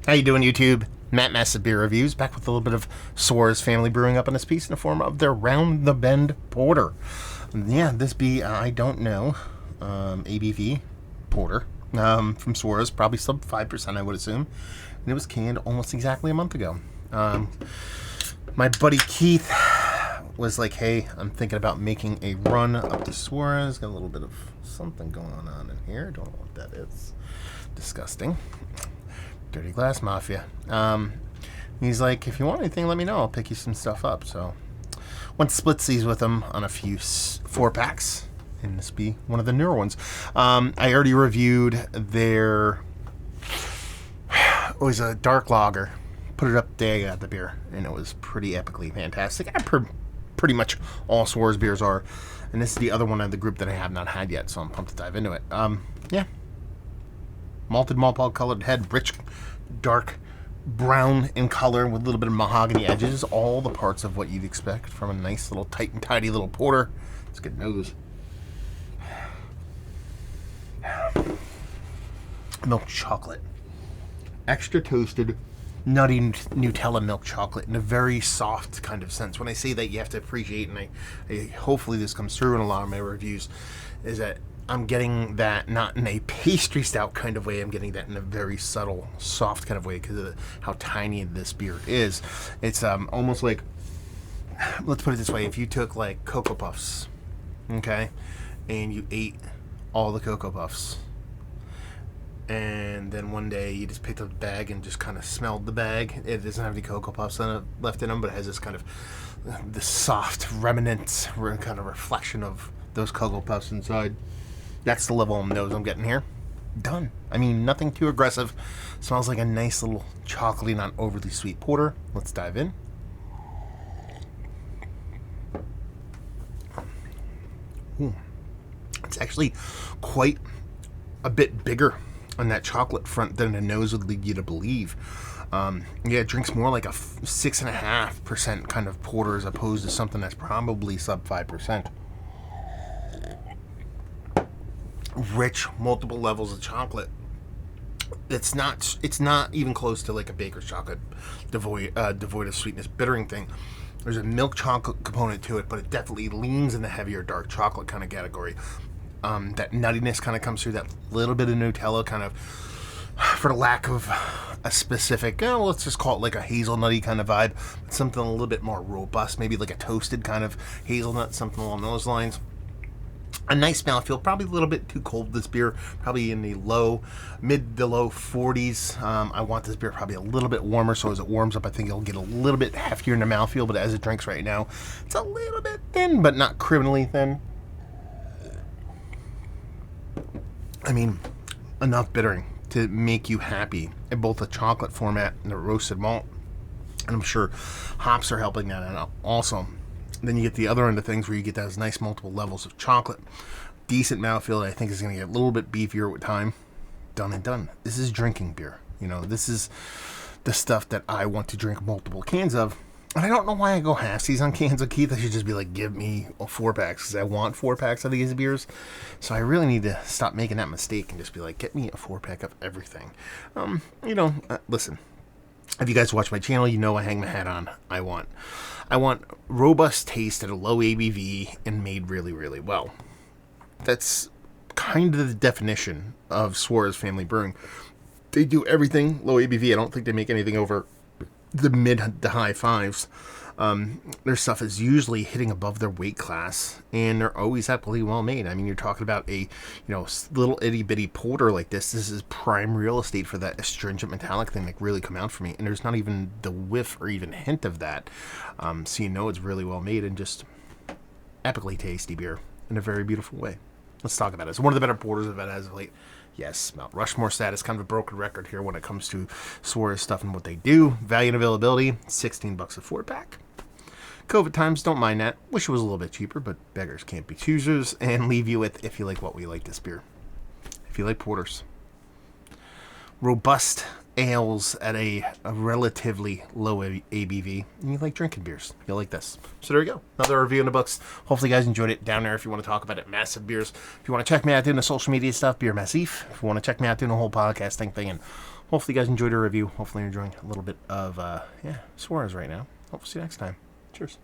How you doing, YouTube? Matt Massive Beer Reviews, back with a little bit of Suarez Family Brewing up in this piece in the form of their Round the Bend Porter. Yeah, this be, I don't know, ABV Porter from Suarez, probably sub 5%, I would assume. And it was canned almost exactly a month ago. My buddy Keith was like, hey, I'm thinking about making a run up to Suarez. Got a little bit of something going on in here. Don't know what that is. Disgusting. Dirty Glass Mafia. He's like, if you want anything, let me know. I'll pick you some stuff up. So, went to splitsies with him on a few 4-packs. And this be one of the newer ones. I already reviewed their... It was a dark lager. Put it up the day I got the beer. And it was pretty epically fantastic. Pretty much all Suarez beers are. And this is the other one of the group that I have not had yet. So I'm pumped to dive into it. Yeah. Malted malt colored head, rich, dark brown in color with a little bit of mahogany edges. All the parts of what you'd expect from a nice little tight and tidy little porter. It's a good nose. Milk chocolate. Extra toasted, nutty Nutella milk chocolate in a very soft kind of sense. When I say that, you have to appreciate, and I hopefully this comes through in a lot of my reviews, is that I'm getting that not in a pastry stout kind of way. I'm getting that in a very subtle, soft kind of way because of how tiny this beer is. It's almost like, let's put it this way. If you took like Cocoa Puffs, okay, and you ate all the Cocoa Puffs, and then one day you just picked up the bag and just kind of smelled the bag. It doesn't have any Cocoa Puffs left in them, but it has this kind of this soft remnant, kind of reflection of those Cocoa Puffs inside. That's the level of nose I'm getting here. Done. I mean, nothing too aggressive. Smells like a nice little chocolatey, not overly sweet porter. Let's dive in. Ooh. It's actually quite a bit bigger on that chocolate front than the nose would lead you to believe. Yeah, it drinks more like a 6.5% kind of porter as opposed to something that's probably sub 5%. Rich, multiple levels of chocolate. It's not even close to like a baker's chocolate, devoid of sweetness, bittering thing. There's a milk chocolate component to it, but it definitely leans in the heavier dark chocolate kind of category. That nuttiness kind of comes through, that little bit of Nutella kind of, for the lack of a specific, let's just call it like a hazelnutty kind of vibe, something a little bit more robust, maybe like a toasted kind of hazelnut, something along those lines. A nice mouthfeel, probably a little bit too cold this beer, probably in the mid to low 40s. I want this beer probably a little bit warmer, so as it warms up, I think it'll get a little bit heftier in the mouthfeel, but as it drinks right now, it's a little bit thin, but not criminally thin. I mean, enough bittering to make you happy in both the chocolate format and the roasted malt, and I'm sure hops are helping that out also. Then you get the other end of things where you get those nice multiple levels of chocolate. Decent mouthfeel that I think is going to get a little bit beefier with time. Done and done. This is drinking beer. You know, this is the stuff that I want to drink multiple cans of. And I don't know why I go halfsies on cans of Keith. I should just be like, give me 4-packs because I want 4-packs of these beers. So I really need to stop making that mistake and just be like, get me a 4-pack of everything. Listen. If you guys watch my channel, you know I hang my hat on. I want robust taste at a low ABV and made really, really well. That's kind of the definition of Suarez Family Brewing. They do everything low ABV. I don't think they make anything over the mid to high 5s. Their stuff is usually hitting above their weight class, and they're always epically well made. I mean, you're talking about a little itty bitty porter like this. This is prime real estate for that astringent metallic thing that really come out for me. And there's not even the whiff or even hint of that. So you know it's really well made and just epically tasty beer in a very beautiful way. Let's talk about it. It's one of the better porters I've had as of late. Yes, Mount Rushmore status, kind of a broken record here when it comes to Suarez stuff and what they do. Value and availability, $16 a 4-pack. COVID times, don't mind that. Wish it was a little bit cheaper, but beggars can't be choosers. And leave you with, if you like what we like this beer. If you like porters. Robust ales at a relatively low ABV, and you like drinking beers, you'll like this. So there you go. Another review in the books. Hopefully you guys enjoyed it. Down there if you want to talk about it. Massive Beers. If you want to check me out doing the social media stuff, Beer Massif. If you want to check me out doing the whole podcasting thing and hopefully you guys enjoyed our review. Hopefully you're enjoying a little bit of Suarez right now. Hope to see you next time. Cheers.